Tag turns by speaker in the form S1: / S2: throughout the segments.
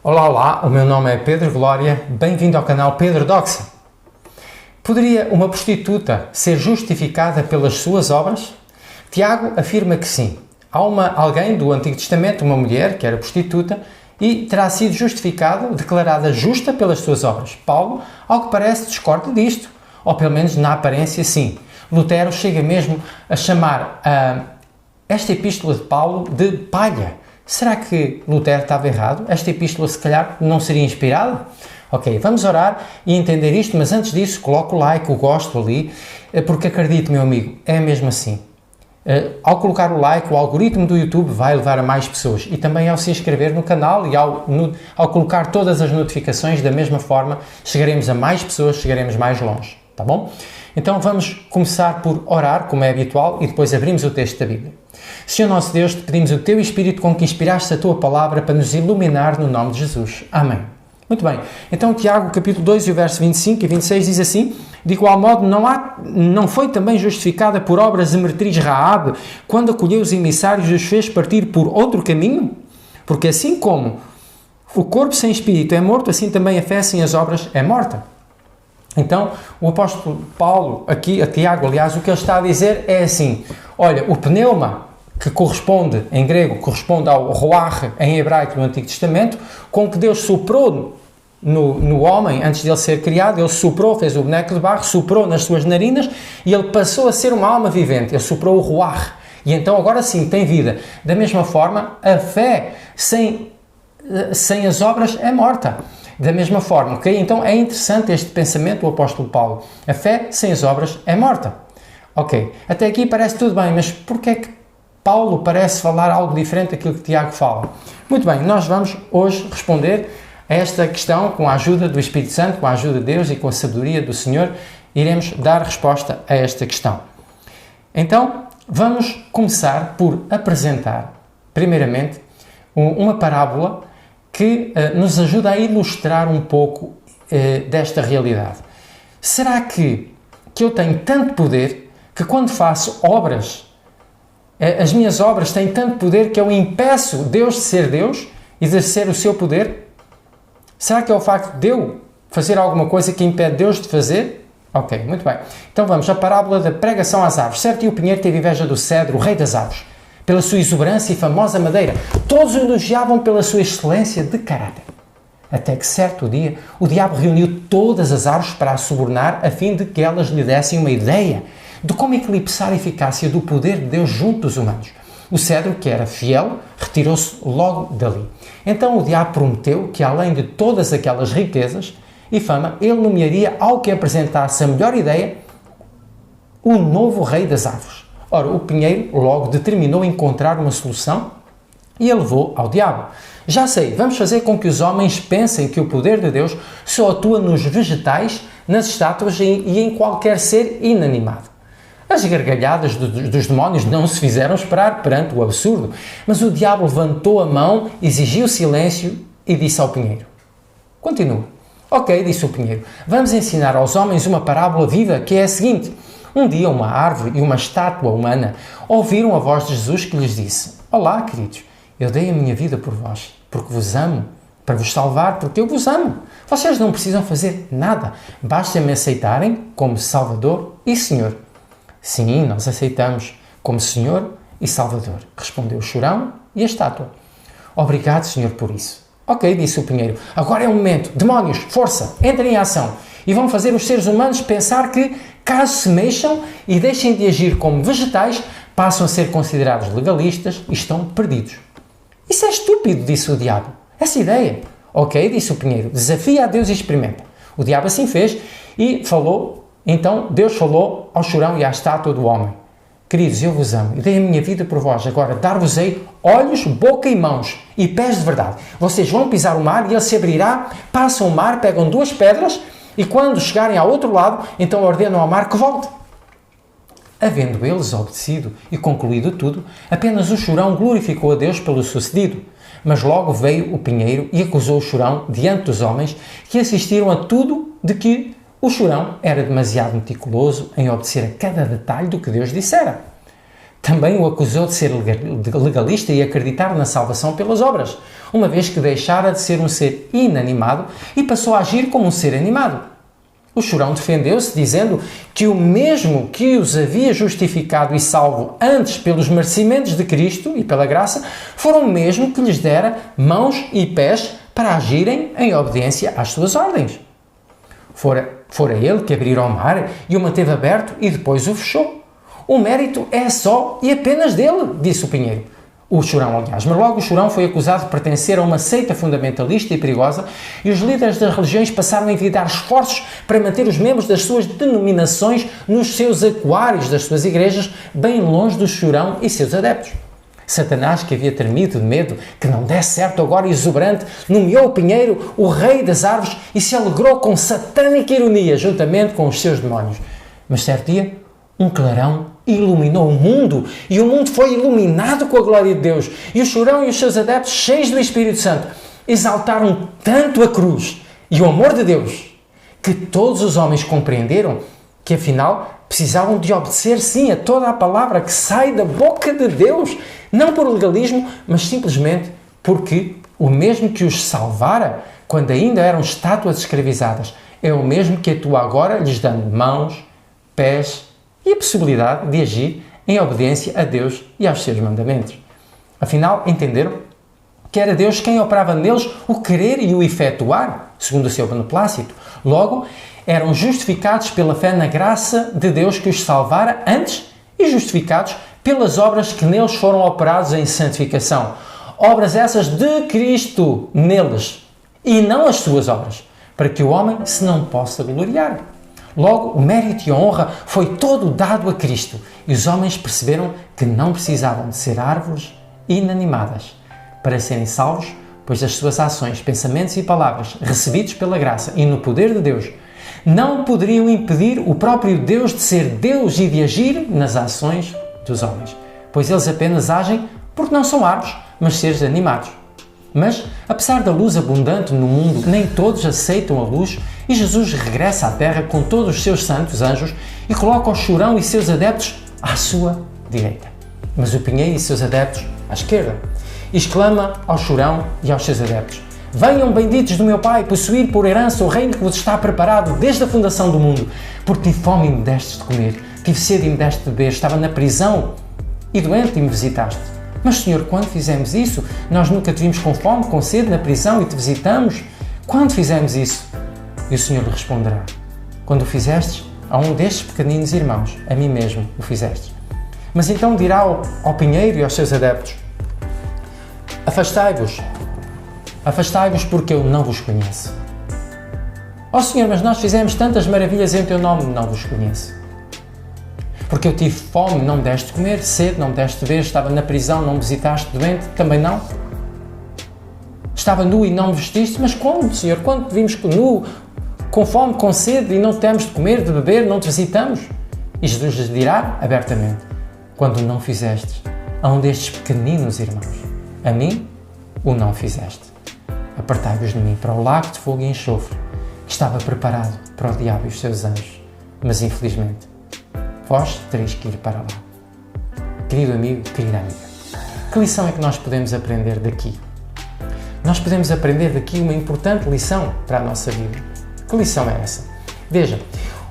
S1: Olá, olá, o meu nome é Pedro Glória, bem-vindo ao canal Pedro Doxa. Poderia uma prostituta ser justificada pelas suas obras? Tiago afirma que sim. Há alguém do Antigo Testamento, uma mulher que era prostituta, e terá sido justificada, declarada justa pelas suas obras. Paulo, ao que parece, discorda disto, ou pelo menos na aparência sim. Lutero chega mesmo a chamar esta epístola de Paulo de palha. Será que Lutero estava errado? Esta epístola, se calhar, não seria inspirada? Ok, vamos orar e entender isto, mas antes disso, coloque o like, o gosto ali, porque acredite, meu amigo, é mesmo assim. Ao colocar o like, o algoritmo do YouTube vai levar a mais pessoas e também ao se inscrever no canal e ao colocar todas as notificações, da mesma forma, chegaremos a mais pessoas, chegaremos mais longe, tá bom? Então vamos começar por orar, como é habitual, e depois abrimos o texto da Bíblia. Senhor nosso Deus, te pedimos o Teu Espírito com que inspiraste a Tua Palavra para nos iluminar no nome de Jesus. Amém. Muito bem. Então Tiago, capítulo 2, e o verso 25 e 26 diz assim: de igual modo, não foi também justificada por obras a meretriz Raabe, quando acolheu os emissários e os fez partir por outro caminho? Porque assim como o corpo sem espírito é morto, assim também a fé sem as obras é morta. Então, o apóstolo Paulo, aqui, a Tiago, aliás, o que ele está a dizer é assim: olha, o pneuma, que corresponde, em grego, corresponde ao ruach, em hebraico, no Antigo Testamento, com que Deus soprou no homem, antes de ele ser criado, ele soprou, fez o boneco de barro, soprou nas suas narinas e ele passou a ser uma alma vivente, ele soprou o ruach. E então, agora sim, tem vida. Da mesma forma, a fé sem as obras é morta. Da mesma forma, ok? Então é interessante este pensamento do apóstolo Paulo. A fé sem as obras é morta. Ok, até aqui parece tudo bem, mas porquê é que Paulo parece falar algo diferente daquilo que Tiago fala? Muito bem, nós vamos hoje responder a esta questão com a ajuda do Espírito Santo, com a ajuda de Deus e com a sabedoria do Senhor, iremos dar resposta a esta questão. Então, vamos começar por apresentar, primeiramente, uma parábola que nos ajuda a ilustrar um pouco desta realidade. Será que eu tenho tanto poder que quando faço obras, as minhas obras têm tanto poder que eu impeço Deus de ser Deus e de exercer o seu poder? Será que é o facto de eu fazer alguma coisa que impede Deus de fazer? Ok, muito bem. Então vamos à parábola da pregação às árvores. Certo, e o pinheiro teve inveja do cedro, o rei das árvores, pela sua exuberância e famosa madeira. Todos o elogiavam pela sua excelência de caráter. Até que certo dia, o diabo reuniu todas as árvores para a subornar, a fim de que elas lhe dessem uma ideia de como eclipsar a eficácia do poder de Deus junto dos humanos. O cedro, que era fiel, retirou-se logo dali. Então o diabo prometeu que, além de todas aquelas riquezas e fama, ele nomearia ao que apresentasse a melhor ideia o novo rei das árvores. Ora, o pinheiro logo determinou encontrar uma solução e a levou ao diabo. Já sei, vamos fazer com que os homens pensem que o poder de Deus só atua nos vegetais, nas estátuas e em qualquer ser inanimado. As gargalhadas dos demónios não se fizeram esperar perante o absurdo, mas o diabo levantou a mão, exigiu silêncio e disse ao pinheiro: continua. Ok, disse o pinheiro, vamos ensinar aos homens uma parábola viva que é a seguinte. Um dia uma árvore e uma estátua humana ouviram a voz de Jesus que lhes disse: olá, queridos, eu dei a minha vida por vós, porque vos amo, para vos salvar, porque eu vos amo. Vocês não precisam fazer nada, basta me aceitarem como Salvador e Senhor. Sim, nós aceitamos como Senhor e Salvador, respondeu o chorão e a estátua. Obrigado, Senhor, por isso. Ok, disse o pinheiro, agora é o momento. Demónios, força, entrem em ação e vão fazer os seres humanos pensar que, caso se mexam e deixem de agir como vegetais, passam a ser considerados legalistas e estão perdidos. Isso é estúpido, disse o diabo. Essa ideia. Ok, disse o pinheiro, desafia a Deus e experimenta. O diabo assim fez e então Deus falou ao chorão e à estátua do homem: queridos, eu vos amo e dei a minha vida por vós, agora dar-vos-ei olhos, boca e mãos e pés de verdade. Vocês vão pisar o mar e ele se abrirá, passam o mar, pegam duas pedras e quando chegarem ao outro lado, então ordenam ao mar que volte. Havendo eles obedecido e concluído tudo, apenas o chorão glorificou a Deus pelo sucedido. Mas logo veio o pinheiro e acusou o chorão diante dos homens que assistiram a tudo, de que o chorão era demasiado meticuloso em obedecer a cada detalhe do que Deus dissera. também o acusou de ser legalista e acreditar na salvação pelas obras, uma vez que deixara de ser um ser inanimado e passou a agir como um ser animado. O chorão defendeu-se, dizendo que o mesmo que os havia justificado e salvo antes pelos merecimentos de Cristo e pela graça, foram o mesmo que lhes dera mãos e pés para agirem em obediência às suas ordens. Fora ele que abriu o mar e o manteve aberto e depois o fechou. O mérito é só e apenas dele, disse o Pinheiro. O chorão, aliás. Mas logo o chorão foi acusado de pertencer a uma seita fundamentalista e perigosa e os líderes das religiões passaram a envidar esforços para manter os membros das suas denominações nos seus aquários das suas igrejas, bem longe do chorão e seus adeptos. Satanás, que havia tremido de medo que não desse certo agora exuberante, nomeou o Pinheiro o rei das árvores e se alegrou com satânica ironia, juntamente com os seus demónios. Mas certo dia, um clarão iluminou o mundo e o mundo foi iluminado com a glória de Deus. E o chorão e os seus adeptos, cheios do Espírito Santo, exaltaram tanto a cruz e o amor de Deus que todos os homens compreenderam que, afinal, precisavam de obedecer, sim, a toda a palavra que sai da boca de Deus, não por legalismo, mas simplesmente porque o mesmo que os salvara quando ainda eram estátuas escravizadas é o mesmo que atua agora, lhes dando mãos, pés e a possibilidade de agir em obediência a Deus e aos seus mandamentos. Afinal, entenderam que era Deus quem operava neles o querer e o efetuar, segundo o seu beneplácito. Logo, eram justificados pela fé na graça de Deus que os salvara antes e justificados pelas obras que neles foram operadas em santificação. Obras essas de Cristo neles e não as suas obras, para que o homem se não possa gloriar. Logo, o mérito e a honra foi todo dado a Cristo e os homens perceberam que não precisavam de ser árvores inanimadas para serem salvos, pois as suas ações, pensamentos e palavras recebidos pela graça e no poder de Deus não poderiam impedir o próprio Deus de ser Deus e de agir nas ações dos homens, pois eles apenas agem porque não são árvores, mas seres animados. Mas, apesar da luz abundante no mundo, nem todos aceitam a luz e Jesus regressa à terra com todos os seus santos anjos e coloca o chorão e seus adeptos à sua direita, mas o Pinheiro e seus adeptos à esquerda. E exclama ao chorão e aos seus adeptos: venham benditos do meu Pai, possuir por herança o reino que vos está preparado desde a fundação do mundo, porque tive fome e me destes de comer, tive sede e me deste de beber, estava na prisão e doente e me visitaste. Mas, Senhor, quando fizemos isso? Nós nunca te vimos com fome, com sede, na prisão e te visitamos. Quando fizemos isso? E o Senhor lhe responderá: quando o fizestes a um destes pequeninos irmãos, a mim mesmo o fizestes. Mas então dirá ao Pinheiro e aos seus adeptos: afastai-vos porque eu não vos conheço. Ó Senhor, mas nós fizemos tantas maravilhas em teu nome, não vos conheço. Porque eu tive fome, não me deste de comer, sede, não me deste de beber, estava na prisão, não me visitaste, doente, também não. Estava nu e não me vestiste, mas como, Senhor? Quando te vimos nu, com fome, com sede e não te demos de comer, de beber, não te visitamos? E Jesus lhes dirá abertamente: quando não fizestes a um destes pequeninos irmãos, a mim o não fizeste. Apartai-vos de mim para o lago de fogo e enxofre, que estava preparado para o diabo e os seus anjos, mas infelizmente vós tereis que ir para lá. Querido amigo, querida amiga, que lição é que nós podemos aprender daqui? Nós podemos aprender daqui uma importante lição para a nossa vida. Que lição é essa? Veja,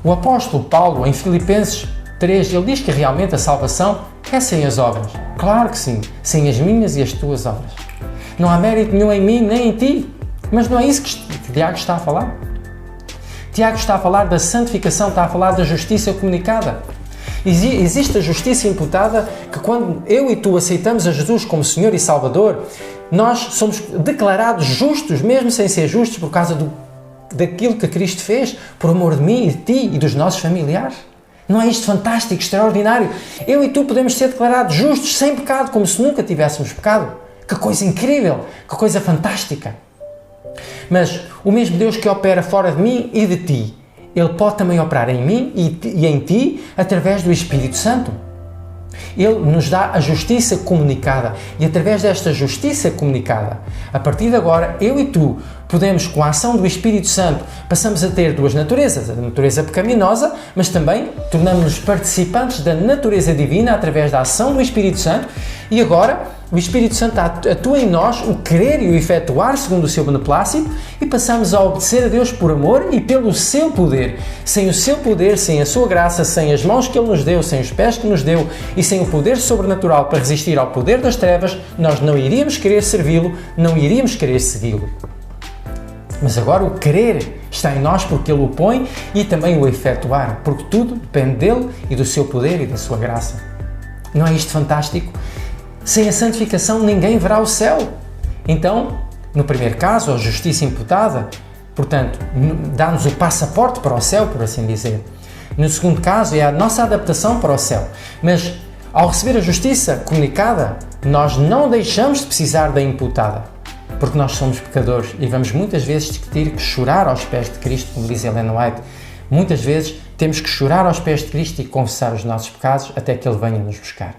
S1: o apóstolo Paulo, em Filipenses 3, ele diz que realmente a salvação é sem as obras. Claro que sim, sem as minhas e as tuas obras. Não há mérito nenhum em mim nem em ti, mas não é isso que Tiago está a falar. Tiago está a falar da santificação, está a falar da justiça comunicada. Existe a justiça imputada que quando eu e tu aceitamos a Jesus como Senhor e Salvador, nós somos declarados justos, mesmo sem ser justos, por causa daquilo que Cristo fez, por amor de mim e de ti e dos nossos familiares. Não é isto fantástico, extraordinário? Eu e tu podemos ser declarados justos, sem pecado, como se nunca tivéssemos pecado. Que coisa incrível, que coisa fantástica. Mas o mesmo Deus que opera fora de mim e de ti, Ele pode também operar em mim e em ti através do Espírito Santo. Ele nos dá a justiça comunicada e através desta justiça comunicada, a partir de agora, eu e tu podemos, com a ação do Espírito Santo, passamos a ter duas naturezas, a natureza pecaminosa, mas também tornamos-nos participantes da natureza divina através da ação do Espírito Santo, e agora o Espírito Santo atua em nós o querer e o efetuar segundo o seu beneplácito, e passamos a obedecer a Deus por amor e pelo seu poder. Sem o seu poder, sem a sua graça, sem as mãos que Ele nos deu, sem os pés que nos deu e sem o poder sobrenatural para resistir ao poder das trevas, nós não iríamos querer servi-lo, não iríamos querer segui-lo. Mas agora o querer está em nós porque Ele o põe, e também o efetuar, porque tudo depende dEle e do seu poder e da sua graça. Não é isto fantástico? Sem a santificação ninguém verá o céu. Então, no primeiro caso, a justiça imputada, portanto, dá-nos o passaporte para o céu, por assim dizer. No segundo caso, é a nossa adaptação para o céu. Mas, ao receber a justiça comunicada, nós não deixamos de precisar da imputada, porque nós somos pecadores e vamos muitas vezes ter que chorar aos pés de Cristo, como diz Ellen White. Muitas vezes temos que chorar aos pés de Cristo e confessar os nossos pecados até que Ele venha nos buscar.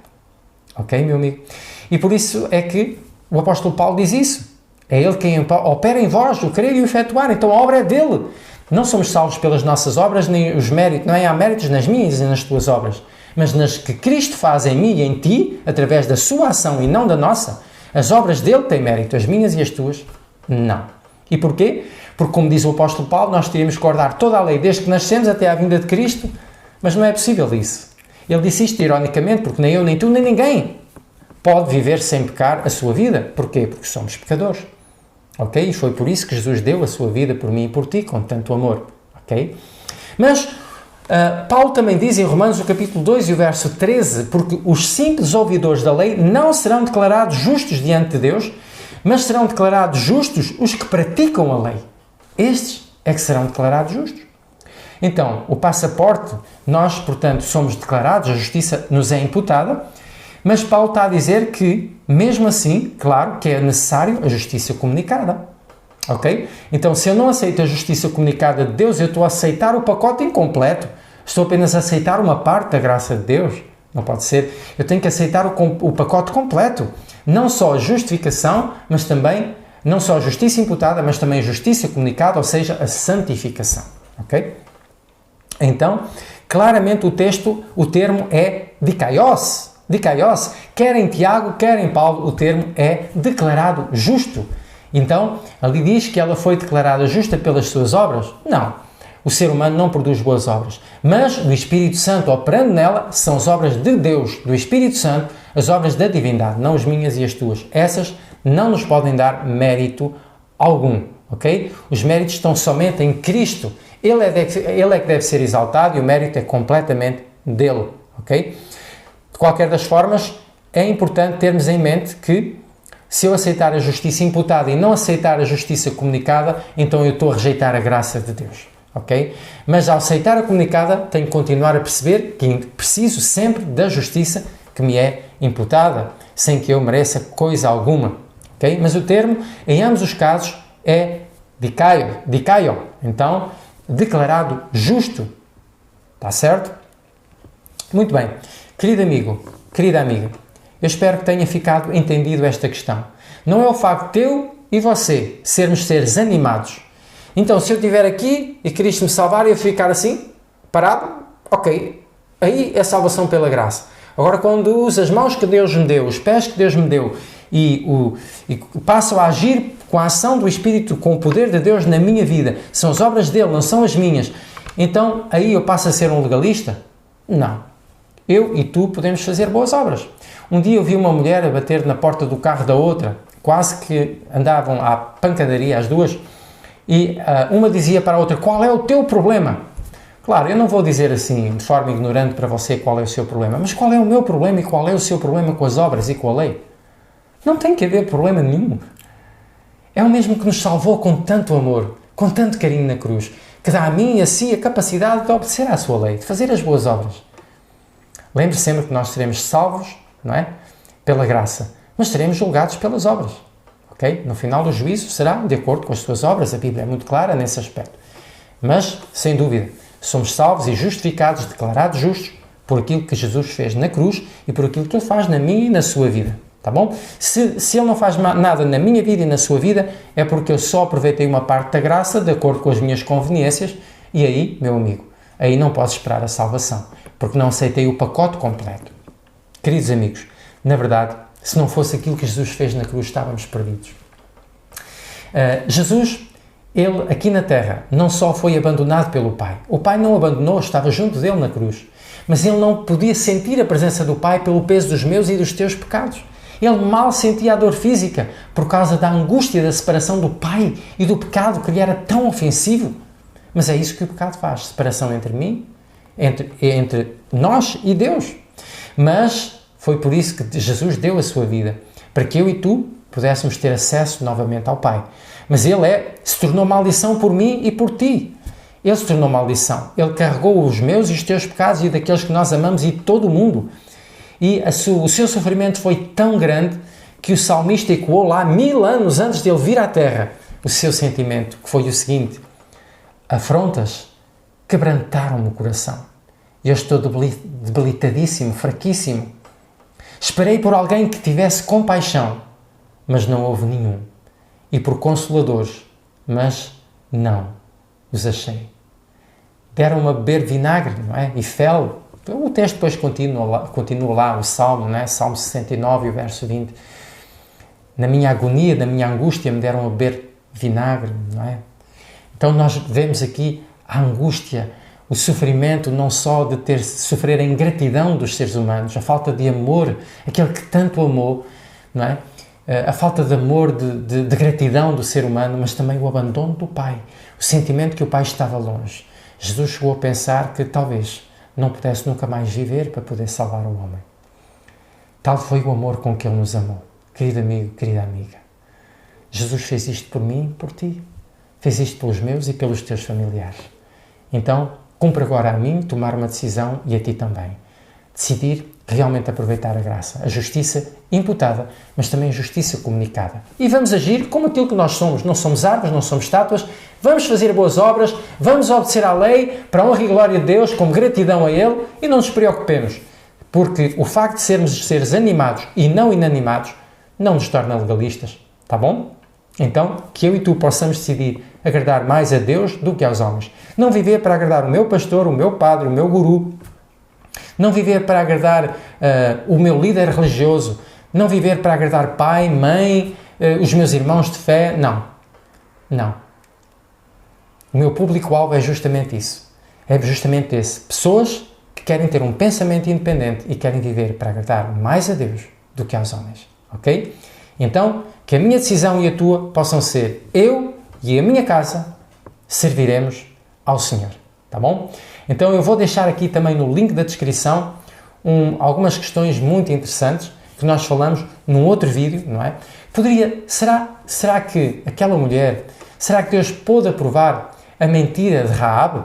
S1: Ok, meu amigo? E por isso é que o apóstolo Paulo diz isso. É Ele quem opera em vós o querer e o efetuar. Então a obra é dele. Não somos salvos pelas nossas obras, nem os méritos, não há méritos nas minhas e nas tuas obras, mas nas que Cristo faz em mim e em ti, através da sua ação e não da nossa. As obras dele têm mérito, as minhas e as tuas, não. E porquê? Porque, como diz o apóstolo Paulo, nós teríamos que guardar toda a lei desde que nascemos até à vinda de Cristo, mas não é possível isso. Ele disse isto ironicamente, porque nem eu, nem tu, nem ninguém pode viver sem pecar a sua vida. Porquê? Porque somos pecadores. Ok? E foi por isso que Jesus deu a sua vida por mim e por ti, com tanto amor. Ok? Mas Paulo também diz em Romanos, o capítulo 2 e o verso 13, porque os simples ouvidores da lei não serão declarados justos diante de Deus, mas serão declarados justos os que praticam a lei. Estes é que serão declarados justos. Então, o passaporte, nós, portanto, somos declarados, a justiça nos é imputada, mas Paulo está a dizer que, mesmo assim, claro, que é necessário a justiça comunicada. Ok? Então, se eu não aceito a justiça comunicada de Deus, eu estou a aceitar o pacote incompleto. Estou apenas a aceitar uma parte da graça de Deus. Não pode ser. Eu tenho que aceitar o pacote completo. Não só a justificação, mas também, não só a justiça imputada, mas também a justiça comunicada, ou seja, a santificação. Ok? Então, claramente o termo é dikaios. Dikaios. Quer em Tiago, quer em Paulo, o termo é declarado justo. Então, ali diz que ela foi declarada justa pelas suas obras? Não. O ser humano não produz boas obras. Mas o Espírito Santo operando nela são as obras de Deus, do Espírito Santo, as obras da divindade, não as minhas e as tuas. Essas não nos podem dar mérito algum, ok? Os méritos estão somente em Cristo. Ele é que deve ser exaltado e o mérito é completamente dele, ok? De qualquer das formas, é importante termos em mente que se eu aceitar a justiça imputada e não aceitar a justiça comunicada, então eu estou a rejeitar a graça de Deus, ok? Mas ao aceitar a comunicada, tenho que continuar a perceber que preciso sempre da justiça que me é imputada, sem que eu mereça coisa alguma, ok? Mas o termo, em ambos os casos, é dikaio, então, declarado justo, está certo? Muito bem, querido amigo, querida amiga, eu espero que tenha ficado entendido esta questão. Não é o facto de eu e você sermos seres animados. Então, se eu estiver aqui e Cristo me salvar e eu ficar assim, parado, ok, aí é salvação pela graça. Agora, quando uso as mãos que Deus me deu, os pés que Deus me deu e passo a agir com a ação do Espírito, com o poder de Deus na minha vida, são as obras dele, não são as minhas, então aí eu passo a ser um legalista? Não. Eu e tu podemos fazer boas obras. Um dia eu vi uma mulher a bater na porta do carro da outra, quase que andavam à pancadaria as duas, e uma dizia para a outra, qual é o teu problema? Claro, eu não vou dizer assim, de forma ignorante para você qual é o seu problema, mas qual é o meu problema e qual é o seu problema com as obras e com a lei? Não tem que haver problema nenhum. É o mesmo que nos salvou com tanto amor, com tanto carinho na cruz, que dá a mim e a si a capacidade de obedecer à sua lei, de fazer as boas obras. Lembre sempre que nós seremos salvos, não é? Pela graça, mas seremos julgados pelas obras, ok? No final do juízo será de acordo com as suas obras, a Bíblia é muito clara nesse aspecto. Mas, sem dúvida, somos salvos e justificados, declarados justos, por aquilo que Jesus fez na cruz e por aquilo que Ele faz na minha e na sua vida, Tá bom? Se Ele não faz nada na minha vida e na sua vida, é porque eu só aproveitei uma parte da graça de acordo com as minhas conveniências e aí, meu amigo, aí não posso esperar a salvação, porque não aceitei o pacote completo. Queridos amigos, na verdade, se não fosse aquilo que Jesus fez na cruz, estávamos perdidos. Jesus, Ele aqui na terra, não só foi abandonado pelo Pai. O Pai não o abandonou, estava junto dele na cruz. Mas Ele não podia sentir a presença do Pai pelo peso dos meus e dos teus pecados. Ele mal sentia a dor física por causa da angústia da separação do Pai e do pecado que lhe era tão ofensivo. Mas é isso que o pecado faz, separação entre mim, entre nós e Deus. Mas foi por isso que Jesus deu a sua vida, para que eu e tu pudéssemos ter acesso novamente ao Pai. Mas Ele se tornou maldição por mim e por ti. Ele se tornou maldição. Ele carregou os meus e os teus pecados e daqueles que nós amamos e todo o mundo. E o seu sofrimento foi tão grande que o salmista ecoou lá 1000 anos antes de ele vir à terra o seu sentimento, que foi o seguinte: afrontas quebrantaram-me o coração. Eu estou debilitadíssimo, fraquíssimo. Esperei por alguém que tivesse compaixão, mas não houve nenhum. E por consoladores, mas não os achei. Deram-me a beber vinagre, não é? E fel. O texto depois continua lá, o Salmo, não é? Salmo 69, o verso 20. Na minha agonia, na minha angústia, me deram a beber vinagre, não é? Então nós vemos aqui a angústia, o sofrimento não só de sofrer a ingratidão dos seres humanos, a falta de amor, aquele que tanto amou, não é? A falta de amor, de gratidão do ser humano, mas também o abandono do Pai, o sentimento que o Pai estava longe. Jesus chegou a pensar que talvez não pudesse nunca mais viver para poder salvar o homem. Tal foi o amor com que Ele nos amou. Querido amigo, querida amiga, Jesus fez isto por mim e por ti. Fez isto pelos meus e pelos teus familiares. Então, cumpre agora a mim tomar uma decisão e a ti também. Decidir realmente aproveitar a graça, a justiça imputada, mas também a justiça comunicada. E vamos agir como aquilo que nós somos. Não somos árvores, não somos estátuas. Vamos fazer boas obras, vamos obedecer à lei para a honra e glória de Deus, com gratidão a Ele, e não nos preocupemos, porque o facto de sermos seres animados e não inanimados não nos torna legalistas, tá bom? Então, que eu e tu possamos decidir agradar mais a Deus do que aos homens. Não viver para agradar o meu pastor, o meu padre, o meu guru. Não viver para agradar o meu líder religioso. Não viver para agradar pai, mãe, os meus irmãos de fé. Não. Não. O meu público-alvo é justamente isso. É justamente esse. Pessoas que querem ter um pensamento independente e querem viver para agradar mais a Deus do que aos homens. Ok? Então, que a minha decisão e a tua possam ser: eu e a minha casa serviremos ao Senhor. Tá bom? Então eu vou deixar aqui também no link da descrição algumas questões muito interessantes que nós falamos num outro vídeo, não é? Será que aquela mulher, será que Deus pôde aprovar a mentira de Raabe?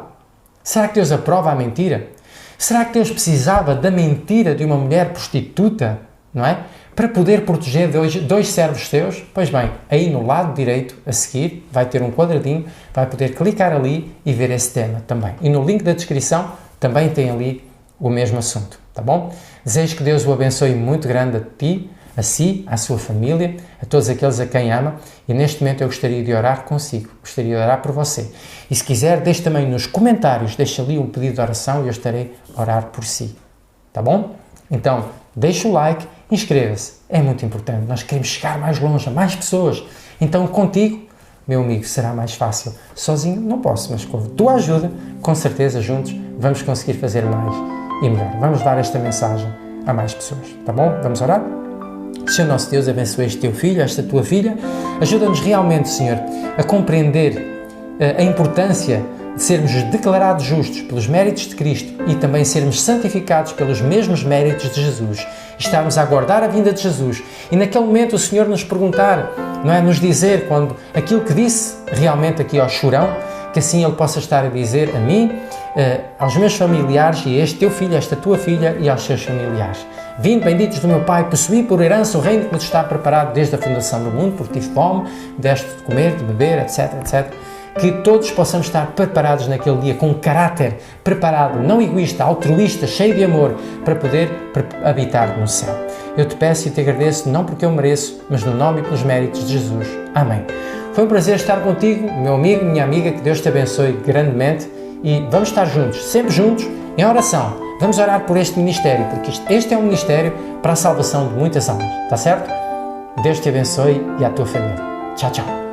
S1: Será que Deus aprova a mentira? Será que Deus precisava da mentira de uma mulher prostituta, não é? Para poder proteger dois servos seus? Pois bem, aí no lado direito, a seguir, vai ter um quadradinho, vai poder clicar ali e ver esse tema também. E no link da descrição também tem ali o mesmo assunto, tá bom? Desejo que Deus o abençoe muito grande a ti, a si, à sua família, a todos aqueles a quem ama, e neste momento eu gostaria de orar consigo, gostaria de orar por você. E se quiser, deixe também nos comentários, deixe ali um pedido de oração e eu estarei a orar por si, tá bom? Então, deixe o like, inscreva-se, é muito importante, nós queremos chegar mais longe, a mais pessoas. Então contigo, meu amigo, será mais fácil. Sozinho não posso, mas com a tua ajuda, com certeza juntos vamos conseguir fazer mais e melhor. Vamos dar esta mensagem a mais pessoas, tá bom? Vamos orar? Senhor nosso Deus, abençoe este teu filho, esta tua filha, ajuda-nos realmente, Senhor, a compreender a importância de sermos declarados justos pelos méritos de Cristo e também sermos santificados pelos mesmos méritos de Jesus. Estarmos a aguardar a vinda de Jesus e naquele momento o Senhor nos perguntar, não é? Nos dizer quando aquilo que disse realmente aqui ao chorão, que assim Ele possa estar a dizer a mim, aos meus familiares e a este teu filho, esta tua filha e aos seus familiares. Vinde, benditos do meu Pai, possuí por herança o reino que nos está preparado desde a fundação do mundo, porque tive fome, deste de comer, de beber, etc, etc. Que todos possamos estar preparados naquele dia, com um caráter preparado, não egoísta, altruísta, cheio de amor, para poder habitar no céu. Eu te peço e te agradeço, não porque eu mereço, mas no nome e pelos méritos de Jesus. Amém. Foi um prazer estar contigo, meu amigo, minha amiga, que Deus te abençoe grandemente e vamos estar juntos, sempre juntos, em oração. Vamos orar por este ministério, porque este é um ministério para a salvação de muitas almas, está certo? Deus te abençoe e a tua família. Tchau, tchau.